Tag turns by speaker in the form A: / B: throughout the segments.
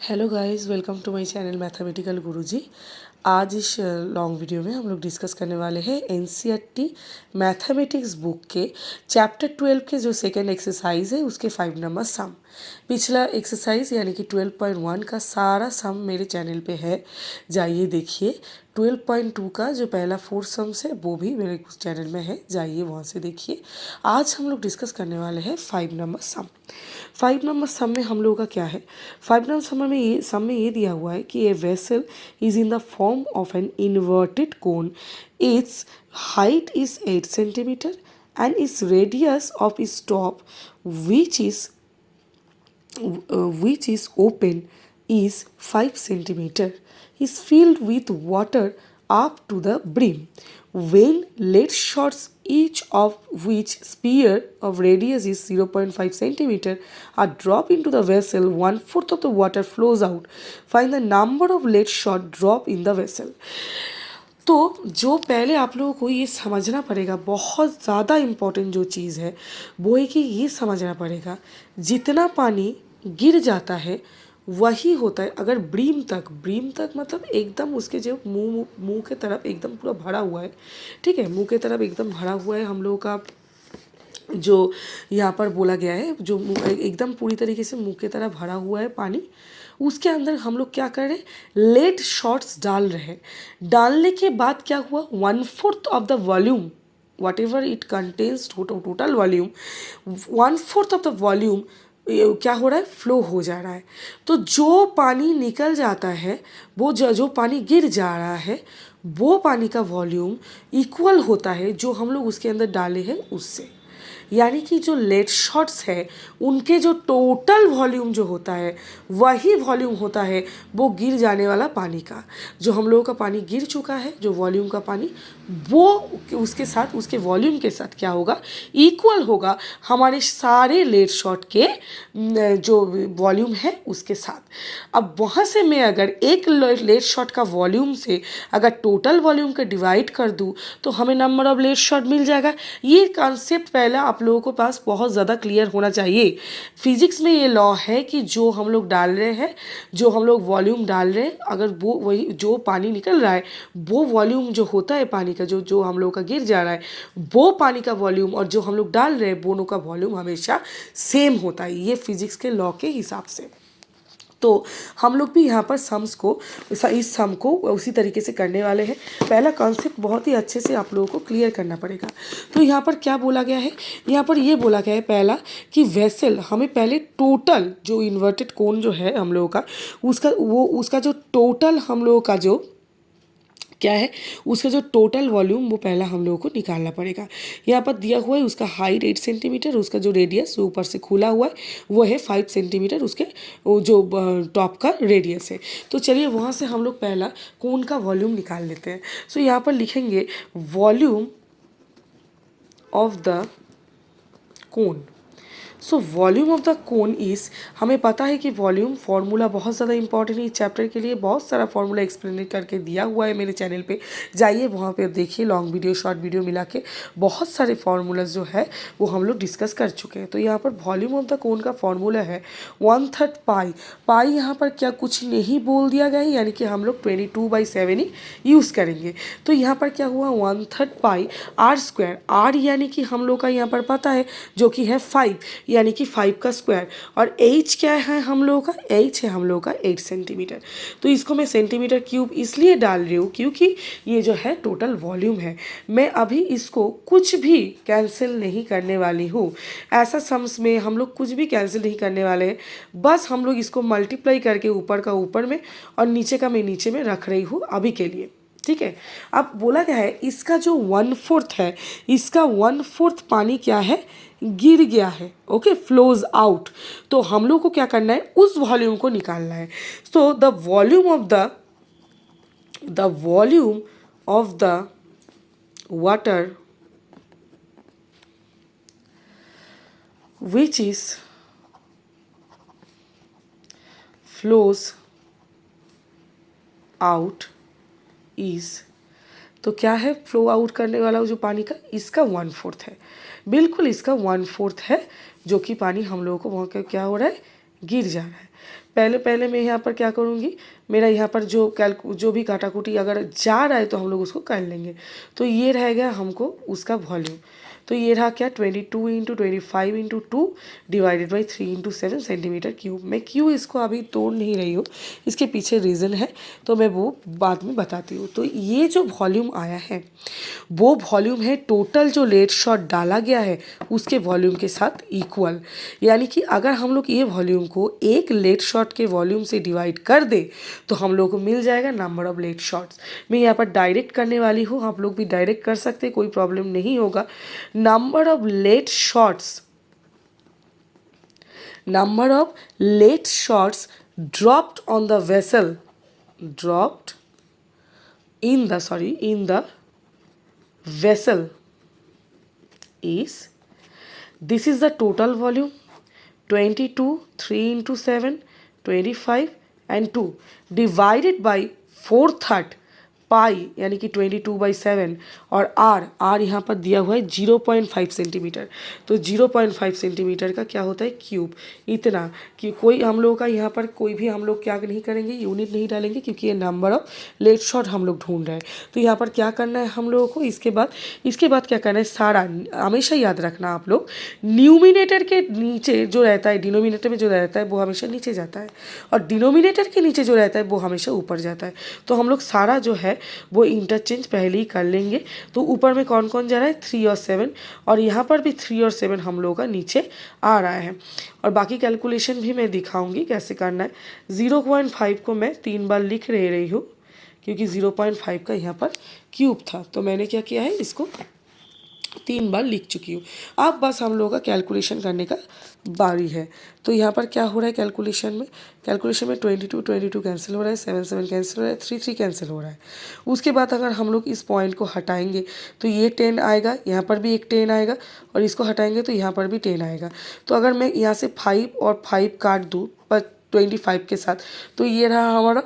A: Hello guys, welcome to my channel mathematical Guruji. आज इस long video में हम लोग डिस्कस करने वाले हैं एनसीईआरटी मैथमेटिक्स बुक के चैप्टर 12 के जो सेकेंड एक्सरसाइज है उसके 5 नंबर सम। पिछला एक्सरसाइज यानी कि 12.1 का सारा सम मेरे चैनल पे है, जाइए देखिए। 12.2 का जो पहला 4 सम्स है वो भी मेरे चैनल में है, जाइए वहाँ से देखिए। आज हम लोग डिस्कस करने वाले हैं 5 नंबर सम। 5 नंबर सम में हम लोगों का क्या है, 5 नंबर सम में ये दिया हुआ है कि a vessel is in the form of an inverted cone, it's height is 8 centimetre and its radius of its top which is open is 5 centimeter is filled with water up to the brim. When lead shots, each of which sphere of radius is 0.5 centimeter, are dropped into the vessel, 1/4 of the water flows out. Find the number of lead shot drop in the vessel. तो जो पहले आप लोगों को ये समझना पड़ेगा, बहुत ज़्यादा इम्पोर्टेंट जो चीज़ है वो है कि ये समझना पड़ेगा जितना पानी गिर जाता है वही होता है। अगर ब्रीम तक मतलब एकदम उसके जो मुंह के तरफ एकदम पूरा भरा हुआ है, ठीक है, मुंह के तरफ एकदम भरा हुआ है हम लोगों का जो यहाँ पर बोला गया है, जो एकदम पूरी तरीके से मुंह की तरह भरा हुआ है पानी, उसके अंदर हम लोग क्या कर रहे हैं, लेड शॉट्स डाल रहे हैं। डालने के बाद क्या हुआ, 1/4 of the volume what ever it contains, total volume 1/4 of the volume क्या हो रहा है, फ्लो हो जा रहा है। तो जो पानी निकल जाता है, वो जो पानी गिर जा रहा है, वो पानी का वॉल्यूम इक्वल होता है जो हम लोग उसके अंदर डाले हैं उससे। यानी कि जो लेड शॉट्स है उनके जो टोटल वॉल्यूम जो होता है वही वॉल्यूम होता है वो गिर जाने वाला पानी का। जो हम लोगों का पानी गिर चुका है, जो वॉल्यूम का पानी, वो उसके साथ, उसके वॉल्यूम के साथ क्या होगा, इक्वल होगा हमारे सारे लेड शॉट के जो वॉल्यूम है उसके साथ। अब वहाँ से मैं अगर एक लेड शॉट का वॉल्यूम से अगर टोटल वॉल्यूम का डिवाइड कर दूँ तो हमें नंबर ऑफ लेड शॉट मिल जाएगा। ये कॉन्सेप्ट पहला आप लोगों के पास बहुत ज़्यादा क्लियर होना चाहिए। फिजिक्स में ये लॉ है कि जो हम लोग डाल रहे हैं, जो हम लोग वॉल्यूम डाल रहे हैं, अगर वो वही जो पानी निकल रहा है वो वॉल्यूम जो होता है पानी का, जो हम लोग का गिर जा रहा है वो पानी का वॉल्यूम और जो हम लोग डाल रहे हैं दोनों का वॉल्यूम हमेशा सेम होता है, ये फिजिक्स के लॉ के हिसाब से। तो हम लोग भी यहाँ पर सम्स को, इस सम को उसी तरीके से करने वाले हैं। पहला कॉन्सेप्ट बहुत ही अच्छे से आप लोगों को क्लियर करना पड़ेगा। तो यहाँ पर क्या बोला गया है, यहाँ पर ये बोला गया है पहला कि वेसल, हमें पहले टोटल जो इन्वर्टेड कोन जो है हम लोगों का, उसका जो टोटल हम लोगों का जो क्या है, उसका जो टोटल वॉल्यूम वो पहला हम लोगों को निकालना पड़ेगा। यहाँ पर दिया हुआ है उसका हाइट 8 सेंटीमीटर, उसका जो रेडियस ऊपर से खुला हुआ है वो है 5 सेंटीमीटर, उसके वो जो टॉप का रेडियस है। तो चलिए वहाँ से हम लोग पहला कोन का वॉल्यूम निकाल लेते हैं। सो यहाँ पर लिखेंगे volume of the cone. So volume of the cone is, हमें पता है कि वॉल्यूम फार्मूला बहुत ज़्यादा इंपॉर्टेंट है इस चैप्टर के लिए, बहुत सारा फार्मूला एक्सप्लेन करके दिया हुआ है मेरे चैनल पे, जाइए वहाँ पे देखिए, लॉन्ग वीडियो शॉर्ट वीडियो मिला के बहुत सारे फार्मूलाज जो है वो हम लोग डिस्कस कर चुके हैं। तो यहाँ पर वॉल्यूम ऑफ द कोन का फार्मूला है 1/3 पाई। पाई यहाँ पर क्या कुछ नहीं बोल दिया गया है, यानी कि हम लोग 22/7 ही यूज़ करेंगे। तो यहाँ पर क्या हुआ, 1/3 पाई आर स्क्वायर, आर यानी कि हम लोग का यहाँ पर पता है जो कि है 5, यानी कि 5 का स्क्वायर, और एच क्या है हम लोगों का, एच है हम लोगों का 8 सेंटीमीटर। तो इसको मैं सेंटीमीटर क्यूब इसलिए डाल रही हूँ क्योंकि ये जो है टोटल वॉल्यूम है। मैं अभी इसको कुछ भी कैंसिल नहीं करने वाली हूँ। ऐसा सम्स में हम लोग कुछ भी कैंसिल नहीं करने वाले हैं, बस हम लोग इसको मल्टीप्लाई करके ऊपर का ऊपर में और नीचे का मैं नीचे में रख रही हूँ अभी के लिए, ठीक है। अब बोला गया है इसका जो 1/4 है, इसका 1/4 पानी क्या है, गिर गया है, ओके, फ्लोज आउट। तो हम लोग को क्या करना है, उस वॉल्यूम को निकालना है। So the volume of the water which is flows out is, तो क्या है, फ्लो आउट करने वाला जो पानी का, इसका 1/4 है, बिल्कुल इसका 1/4 है, जो कि पानी हम लोगों को वहाँ का क्या हो रहा है, गिर जा रहा है। पहले पहले मैं यहाँ पर क्या करूँगी, मेरा यहाँ पर जो भी काटाकुटी अगर जा रहा है तो हम लोग उसको कर लेंगे। तो ये रहेगा हमको उसका वॉल्यूम। तो ये रहा क्या 22 into 25 into 2 divided by 3 into 7 centimetre cube. मैं क्यों इसको अभी तोड़ नहीं रही हूँ, इसके पीछे रीज़न है, तो मैं वो बाद में बताती हूँ। तो ये जो वॉल्यूम आया है वो वॉल्यूम है टोटल जो लेट शॉट डाला गया है उसके वॉल्यूम के साथ इक्वल। यानी कि अगर हम लोग ये वॉल्यूम को एक लेट शॉट के वॉल्यूम से डिवाइड कर दे तो हम लोग को मिल जाएगा नंबर ऑफ लेट शॉट्स। मैं यहाँ पर डायरेक्ट करने वाली हूँ, आप लोग भी डायरेक्ट कर सकते, कोई प्रॉब्लम नहीं होगा। Number of late shots dropped on the vessel, dropped in the vessel is, this is the total volume 22, 3 into 7, 25 and 2 divided by 4/3 पाई यानी कि 22/7 और आर यहाँ पर दिया हुआ है 0.5 सेंटीमीटर। तो 0.5 सेंटीमीटर का क्या होता है क्यूब। इतना कि कोई हम लोगों का यहाँ पर कोई भी हम लोग क्या नहीं करेंगे, यूनिट नहीं डालेंगे, क्योंकि ये नंबर ऑफ लेट शॉट हम लोग ढूंढ रहे हैं। तो यहाँ पर क्या करना है हम लोगों को, इसके बाद क्या करना है, सारा हमेशा याद रखना आप लोग, न्यूमिनेटर के नीचे जो रहता है, डिनोमिनेटर में जो रहता है वो हमेशा नीचे जाता है, और डिनोमिनेटर के नीचे जो रहता है वो हमेशा ऊपर जाता है। तो हम लोग सारा जो है वो इंटरचेंज पहले ही कर लेंगे। तो ऊपर में कौन कौन जा रहा है, 3 और 7, और यहाँ पर भी 3 और 7 हम लोगों का नीचे आ रहा है। और बाकी कैलकुलेशन भी मैं दिखाऊंगी कैसे करना है। 0.5 को मैं 3 बार लिख रही हूँ क्योंकि 0.5 का यहाँ पर क्यूब था, तो मैंने क्या किया है, इसको 3 बार लिख चुकी हूँ। अब बस हम लोगों का कैलकुलेशन करने का बारी है। तो यहाँ पर क्या हो रहा है कैलकुलेशन में 22 कैंसिल हो रहा है, 7 कैंसिल हो रहा है, 3 कैंसिल हो रहा है। उसके बाद अगर हम लोग इस पॉइंट को हटाएंगे तो ये 10 आएगा, यहाँ पर भी एक 10 आएगा, और इसको हटाएंगे तो यहाँ पर भी 10 आएगा। तो अगर मैं यहाँ से 5 और 5 काट दूँ पर 25 के साथ, तो ये रहा हमारा।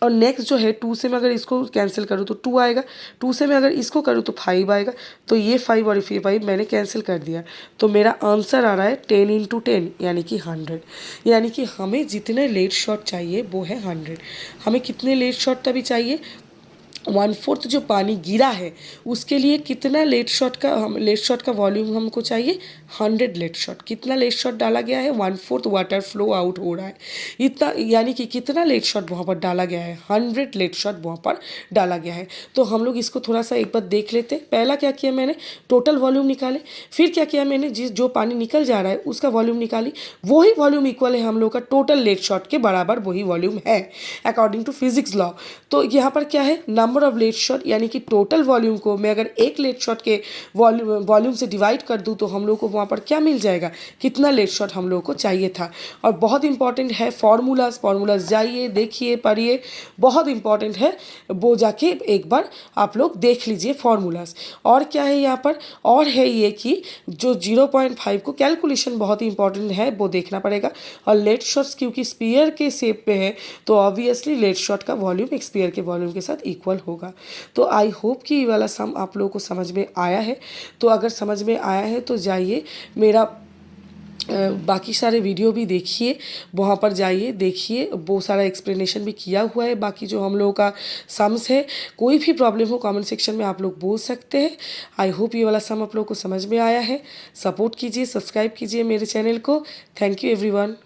A: और नेक्स्ट जो है 2 से मैं अगर इसको कैंसिल करूँ तो 2 आएगा, 2 से मैं अगर इसको करूँ तो 5 आएगा। तो ये 5 और ये 5 मैंने कैंसिल कर दिया। तो मेरा आंसर आ रहा है 10 इंटू 10 यानी कि 100। यानी कि हमें जितने लेट शॉट चाहिए वो है 100। हमें कितने लेट शॉट तभी चाहिए, 1/4 जो पानी गिरा है उसके लिए कितना लेट शॉट का वॉल्यूम हमको चाहिए, 100 लेट शॉट। कितना लेट शॉट डाला गया है, 1/4 वाटर फ्लो आउट हो रहा है इतना, यानी कि कितना लेट शॉट वहाँ पर डाला गया है, 100 लेट शॉट वहाँ पर डाला गया है। तो हम लोग इसको थोड़ा सा एक बार देख लेते। पहला क्या किया मैंने, टोटल वॉल्यूम निकाले। फिर क्या किया मैंने, जो पानी निकल जा रहा है उसका वॉल्यूम निकाली। वही वॉल्यूम इक्वल है हम लोग का टोटल लेट शॉट के बराबर, वही वॉल्यूम है अकॉर्डिंग टू फिजिक्स लॉ। तो यहाँ पर क्या है, नंबर ऑफ लेट शॉट, यानी कि टोटल वॉल्यूम को मैं अगर एक लेट शॉट के वॉल्यूम से डिवाइड कर दूँ तो हम लोग को वहाँ पर क्या मिल जाएगा, कितना लेट शॉट हम लोग को चाहिए था। और बहुत इंपॉर्टेंट है फॉर्मूलाज जाइए देखिए पढ़िए, बहुत इंपॉर्टेंट है, वो जाके एक बार आप लोग देख लीजिए फॉर्मूलाज। और क्या है यहाँ पर, और है ये कि जो 0.5 को कैलकुलेशन बहुत ही इंपॉर्टेंट है, वो देखना पड़ेगा। और लेट शॉट्स क्योंकि स्पीयर के शेप में है तो ऑब्वियसली लेट शॉट का वॉल्यूम एक स्पीयर के वॉल्यूम के साथ इक्वल होगा। तो आई होप कि ये वाला सम आप लोगों को समझ में आया है। तो अगर समझ में आया है तो जाइए मेरा बाकी सारे वीडियो भी देखिए, वहाँ पर जाइए देखिए, वो सारा एक्सप्लेनेशन भी किया हुआ है। बाकी जो हम लोगों का सम्स है, कोई भी प्रॉब्लम हो कमेंट सेक्शन में आप लोग बोल सकते हैं। आई होप ये वाला सम आप लोगों को समझ में आया है। सपोर्ट कीजिए, सब्सक्राइब कीजिए मेरे चैनल को। Thank you everyone.